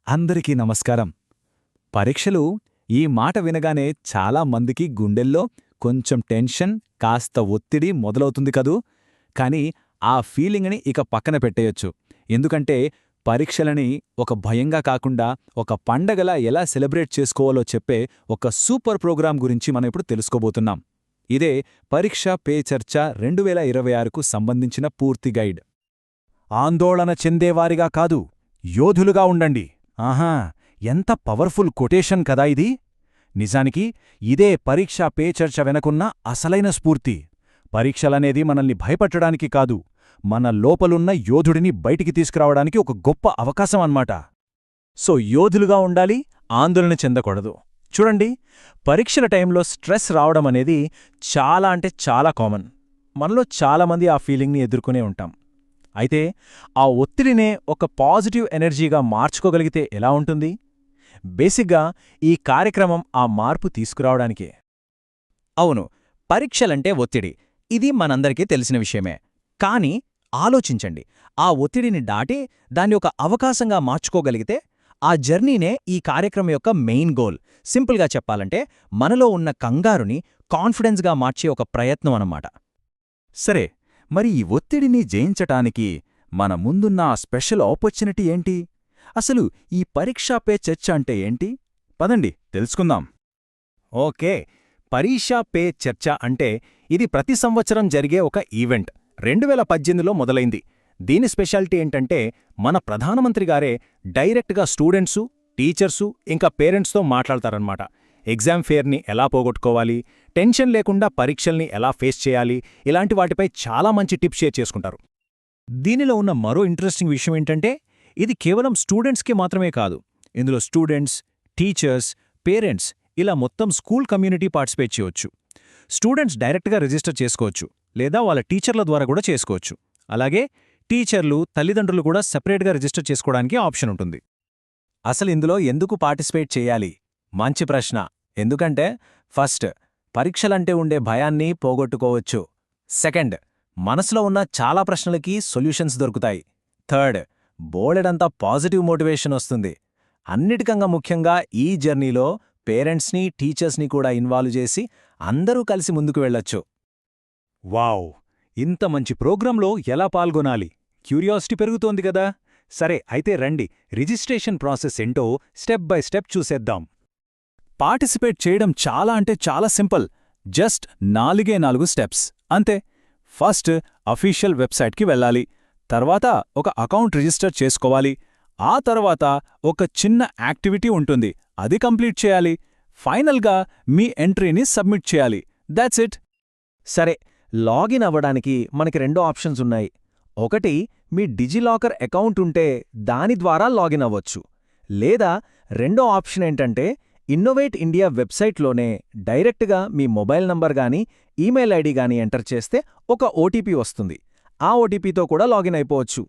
అందరికీ నమస్కారం. పరీక్షలు ఈ మాట వినగానే చాలా మందికి గుండెల్లో కొంచెం టెన్షన్, కాస్త ఒత్తిడి మొదలవుతుంది కదూ. కానీ ఆ ఫీలింగ్ని ఇక పక్కన పెట్టేయొచ్చు. ఎందుకంటే పరీక్షలని ఒక భయంగా కాకుండా ఒక పండగలా ఎలా సెలబ్రేట్ చేసుకోవాలో చెప్పే ఒక సూపర్ ప్రోగ్రాం గురించి మనం ఇప్పుడు తెలుసుకోబోతున్నాం. ఇదే పరీక్ష పే చర్చ 2026కు సంబంధించిన పూర్తి గైడ్. ఆందోళన చెందేవారిగా కాదు, యోధులుగా ఉండండి. ఆహా, ఎంత పవర్ఫుల్ కొటేషన్ కదా ఇది. నిజానికి ఇదే పరీక్షా పే చర్చ వెనకున్న అసలైన స్ఫూర్తి. పరీక్షలనేది మనల్ని భయపట్టడానికి కాదు, మన లోపలున్న యోధుడిని బయటికి తీసుకురావడానికి ఒక గొప్ప అవకాశం అన్నమాట. సో యోధులుగా ఉండాలి, ఆందోళన చెందకూడదు. చూడండి, పరీక్షల టైంలో స్ట్రెస్ రావడం అనేది చాలా అంటే చాలా కామన్. మనలో చాలామంది ఆ ఫీలింగ్ని ఎదుర్కొనే ఉంటాం. అయితే ఆ ఒత్తిడినే ఒక పాజిటివ్ ఎనర్జీగా మార్చుకోగలిగితే ఎలా ఉంటుంది? బేసిక్గా ఈ కార్యక్రమం ఆ మార్పు తీసుకురావడానికే. అవును, పరీక్షలంటే ఒత్తిడి, ఇది మనందరికీ తెలిసిన విషయమే. కానీ ఆలోచించండి, ఆ ఒత్తిడిని దాటి దాన్ని ఒక అవకాశంగా మార్చుకోగలిగితే ఆ జర్నీనే ఈ కార్యక్రమం యొక్క మెయిన్ గోల్. సింపుల్గా చెప్పాలంటే మనలో ఉన్న కంగారుని కాన్ఫిడెన్స్గా మార్చే ఒక ప్రయత్నం అన్నమాట. సరే, మరి ఈ ఒత్తిడిని జయించటానికి మన ముందున్న ఆ స్పెషల్ ఆపర్చునిటీ ఏంటి? అసలు ఈ పరీక్షా పే చర్చ అంటే ఏంటి? పదండి తెలుసుకుందాం. ఓకే, పరీక్షా పే చర్చ అంటే ఇది ప్రతి సంవత్సరం జరిగే ఒక ఈవెంట్. 2018లో మొదలైంది. దీని స్పెషాలిటీ ఏంటంటే మన ప్రధానమంత్రి గారే డైరెక్ట్గా స్టూడెంట్సు, టీచర్సు ఇంకా పేరెంట్స్తో మాట్లాడతారన్నమాట. ఎగ్జామ్ ఫేర్ని ఎలా పోగొట్టుకోవాలి, టెన్షన్ లేకుండా పరీక్షల్ని ఎలా ఫేస్ చేయాలి, ఇలాంటి వాటిపై చాలా మంచి టిప్స్ షేర్ చేసుకుంటారు. దీనిలో ఉన్న మరో ఇంట్రెస్టింగ్ విషయం ఏంటంటే ఇది కేవలం స్టూడెంట్స్కి మాత్రమే కాదు. ఇందులో స్టూడెంట్స్, టీచర్స్, పేరెంట్స్ ఇలా మొత్తం స్కూల్ కమ్యూనిటీ పార్టిసిపేట్ చేయొచ్చు. స్టూడెంట్స్ డైరెక్ట్గా రిజిస్టర్ చేసుకోవచ్చు, లేదా వాళ్ళ టీచర్ల ద్వారా కూడా చేసుకోవచ్చు. అలాగే టీచర్లు, తల్లిదండ్రులు కూడా సెపరేట్గా రిజిస్టర్ చేసుకోవడానికి ఆప్షన్ ఉంటుంది. అసలు ఇందులో ఎందుకు పార్టిసిపేట్ చేయాలి? మంచి ప్రశ్న. ఎందుకంటే ఫస్ట్, పరీక్షలంటే ఉండే భయాన్ని పోగొట్టుకోవచ్చు. సెకండ్, మనసులో ఉన్న చాలా ప్రశ్నలకి సొల్యూషన్స్ దొరుకుతాయి. థర్డ్, బోలెడంతా పాజిటివ్ మోటివేషన్ వస్తుంది. అన్నిటికంగా ముఖ్యంగా ఈ జర్నీలో పేరెంట్స్ని, టీచర్స్ని కూడా ఇన్వాల్వ్ చేసి అందరూ కలిసి ముందుకు వెళ్ళొచ్చు. వావ్! ఇంత మంచి ప్రోగ్రాంలో ఎలా పాల్గొనాలి? క్యూరియాసిటీ పెరుగుతోంది కదా. సరే, అయితే రండి, రిజిస్ట్రేషన్ ప్రాసెస్ ఏంటో స్టెప్ బై స్టెప్ చూసేద్దాం. పార్టిసిపేట్ చేయడం చాలా అంటే చాలా సింపుల్. జస్ట్ 4 స్టెప్స్ అంతే. ఫస్ట్, అఫీషియల్ వెబ్సైట్కి వెళ్ళాలి. తర్వాత ఒక అకౌంట్ రిజిస్టర్ చేసుకోవాలి. ఆ తర్వాత ఒక చిన్న యాక్టివిటీ ఉంటుంది, అది కంప్లీట్ చేయాలి. ఫైనల్గా మీ ఎంట్రీని సబ్మిట్ చేయాలి. That's it. సరే, లాగిన్ అవ్వడానికి మనకి 2 ఆప్షన్స్ ఉన్నాయి. ఒకటి, మీ డిజిలాకర్ అకౌంట్ ఉంటే దాని ద్వారా లాగిన్ అవ్వచ్చు. లేదా రెండో ఆప్షన్ ఏంటంటే ఇన్నోవేట్ ఇండియా వెబ్సైట్లోనే డైరెక్ట్గా మీ మొబైల్ నంబర్ గానీ ఈమెయిల్ ఐడి గానీ ఎంటర్ చేస్తే ఒక ఓటీపీ వస్తుంది. ఆ ఓటీపీతో కూడా లాగిన్ అయిపోవచ్చు.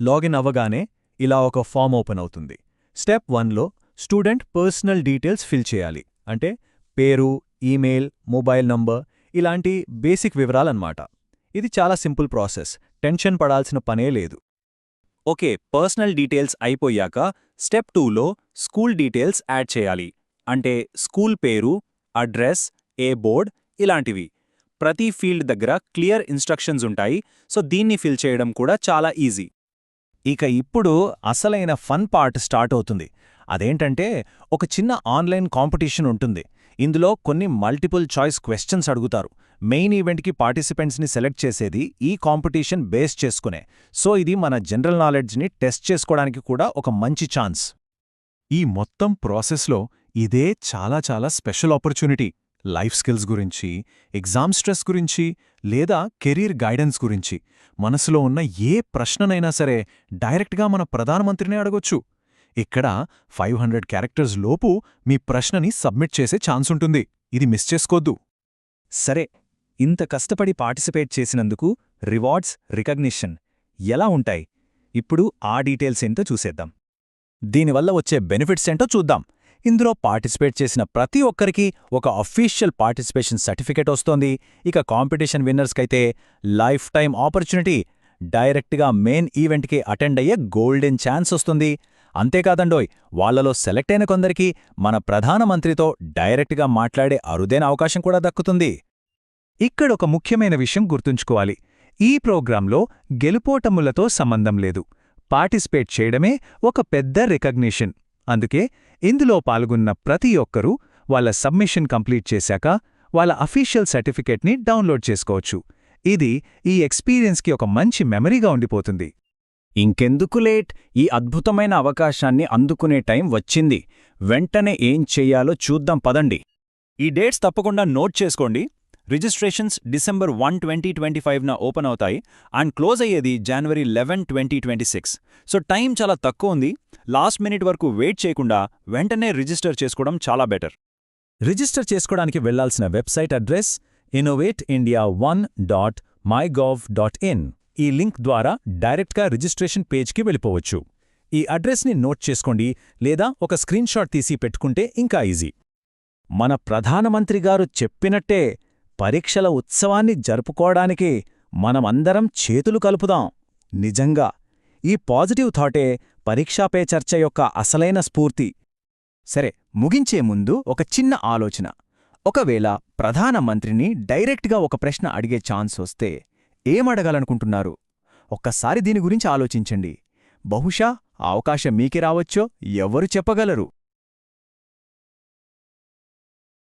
లాగిన్ అవ్వగానే ఇలా ఒక ఫామ్ ఓపెన్ అవుతుంది. స్టెప్ 1లో స్టూడెంట్ పర్సనల్ డీటెయిల్స్ ఫిల్ చేయాలి. అంటే పేరు, ఈమెయిల్, మొబైల్ నంబర్ ఇలాంటి బేసిక్ వివరాలన్నమాట. ఇది చాలా సింపుల్ ప్రాసెస్, టెన్షన్ పడాల్సిన పనే లేదు. ఓకే, పర్సనల్ డీటెయిల్స్ అయిపోయాక స్టెప్ 2లో స్కూల్ డీటెయిల్స్ యాడ్ చేయాలి. అంటే స్కూల్ పేరు, అడ్రస్, ఏ బోర్డ్ ఇలాంటివి. ప్రతి ఫీల్డ్ దగ్గర క్లియర్ ఇన్స్ట్రక్షన్స్ ఉంటాయి. సో దీన్ని ఫిల్ చేయడం కూడా చాలా ఈజీ. ఇక ఇప్పుడు అసలైన ఫన్ పార్ట్ స్టార్ట్ అవుతుంది. అదేంటంటే ఒక చిన్న ఆన్లైన్ కాంపిటీషన్ ఉంటుంది. ఇందులో కొన్ని మల్టిపుల్ చాయిస్ క్వశ్చన్స్ అడుగుతారు. మెయిన్ ఈవెంట్కి పార్టిసిపెంట్స్ని సెలెక్ట్ చేసేది ఈ కాంపిటీషన్ బేస్ చేసుకునే. సో ఇది మన జనరల్ నాలెడ్జ్ని టెస్ట్ చేసుకోవడానికి కూడా ఒక మంచి ఛాన్స్. ఈ మొత్తం ప్రాసెస్లో ఇదే చాలా చాలా స్పెషల్ ఆపర్చునిటీ. లైఫ్ స్కిల్స్ గురించి, ఎగ్జామ్ స్ట్రెస్ గురించి, లేదా కెరీర్ గైడెన్స్ గురించి మనసులో ఉన్న ఏ ప్రశ్ననైనా సరే డైరెక్ట్గా మన ప్రధానమంత్రినే అడగొచ్చు. ఇక్కడ 500 క్యారెక్టర్స్ లోపు మీ ప్రశ్నని సబ్మిట్ చేసే ఛాన్స్ ఉంటుంది. ఇది మిస్ చేసుకోద్దు. సరే, ఇంత కష్టపడి పార్టిసిపేట్ చేసినందుకు రివార్డ్స్, రికగ్నిషన్ ఎలా ఉంటాయి? ఇప్పుడు ఆ డీటెయిల్స్ ఏంటో చూసేద్దాం. దీనివల్ల వచ్చే బెనిఫిట్స్ ఏంటో చూద్దాం. ఇందులో పార్టిసిపేట్ చేసిన ప్రతి ఒక్కరికి ఒక అఫీషియల్ పార్టిసిపేషన్ సర్టిఫికేట్ వస్తోంది. ఇక కాంపిటీషన్ విన్నర్స్కైతే లైఫ్ టైం ఆపర్చునిటీ, డైరెక్ట్గా మెయిన్ ఈవెంట్కి అటెండ్ అయ్యే గోల్డెన్ ఛాన్స్ వస్తుంది. అంతేకాదండోయ్, వాళ్లలో సెలెక్ట్ అయిన కొందరికి మన ప్రధానమంత్రితో డైరెక్ట్గా మాట్లాడే అరుదైన అవకాశం కూడా దక్కుతుంది. ఇక్కడొక ముఖ్యమైన విషయం గుర్తుంచుకోవాలి. ఈ ప్రోగ్రాంలో గెలుపోటములతో సంబంధం లేదు. పార్టిసిపేట్ చేయడమే ఒక పెద్ద రికగ్నిషన్. అందుకే ఇందులో పాల్గొన్న ప్రతి ఒక్కరూ వాళ్ళ సబ్మిషన్ కంప్లీట్ చేశాక వాళ్ళ అఫీషియల్ సర్టిఫికేట్ని డౌన్లోడ్ చేసుకోవచ్చు. ఇది ఈ ఎక్స్పీరియన్స్కి ఒక మంచి మెమరీగా ఉండిపోతుంది. ఇంకెందుకు లేట్, ఈ అద్భుతమైన అవకాశాన్ని అందుకునే టైం వచ్చింది. వెంటనే ఏం చెయ్యాలో చూద్దాం పదండి. ఈ డేట్స్ తప్పకుండా నోట్ చేసుకోండి. రిజిస్ట్రేషన్స్ December 1, 2025న ఓపెన్ అవుతాయి అండ్ క్లోజ్ అయ్యేది January 11, 2026. సో టైం చాలా తక్కువ ఉంది. లాస్ట్ మినిట్ వరకు వెయిట్ చేయకుండా వెంటనే రిజిస్టర్ చేసుకోవడం చాలా బెటర్. రిజిస్టర్ చేసుకోవడానికి వెళ్లాల్సిన వెబ్సైట్ అడ్రస్ innovateindia1.mygov.in. ఈ లింక్ ద్వారా డైరెక్ట్గా రిజిస్ట్రేషన్ పేజ్కి వెళ్ళిపోవచ్చు. ఈ అడ్రస్ని నోట్ చేసుకోండి లేదా ఒక స్క్రీన్షాట్ తీసి పెట్టుకుంటే ఇంకా ఈజీ. మన ప్రధానమంత్రి గారు చెప్పినట్టే పరీక్షల ఉత్సవాన్ని జరుపుకోవడానికి మనమందరం చేతులు కలుపుదాం. నిజంగా ఈ పాజిటివ్ థాటే పరీక్షా పే చర్చ యొక్క అసలైన స్ఫూర్తి. సరే, ముగించే ముందు ఒక చిన్న ఆలోచన. ఒకవేళ ప్రధానమంత్రిని డైరెక్ట్గా ఒక ప్రశ్న అడిగే ఛాన్స్ వస్తే ఏమడగాలనుకుంటున్నారు? ఒక్కసారి దీని గురించి ఆలోచించండి. బహుశా ఆ అవకాశం మీకే రావచ్చో ఎవరు చెప్పగలరు?